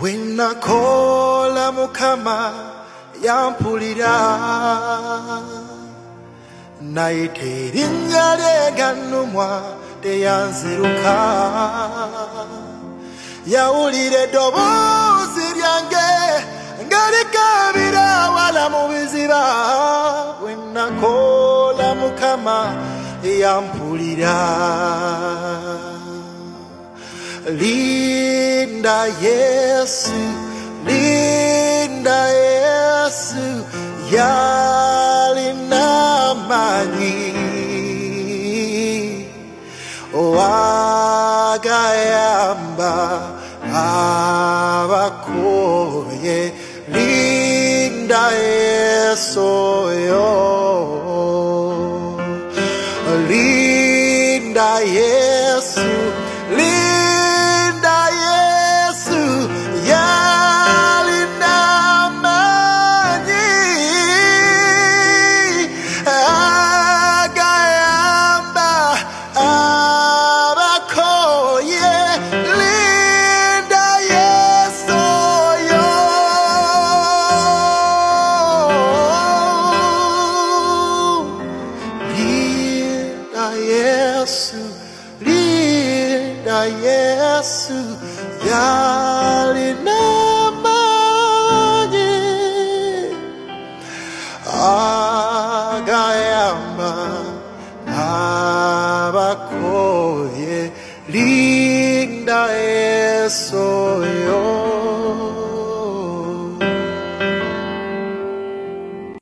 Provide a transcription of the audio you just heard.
Wena kola mukama yampulira naite linnya lyenganumwa teyanziruka yawulira eddoboozi lyange nga likabira wala mu biziba wena kola mukama yampulira Linda Yesu, Linda Yesu, Yalina Mani, Wagayamba Abakoye, Linda Yesu, Linda Yesu, Linda Yesu, Yalina Mani, Agayamba Abakoye, Linda Yesu, Linda Yesu, Linda Yesu, Yalina Mani, Agayamba Abakoye, Linda Yesu,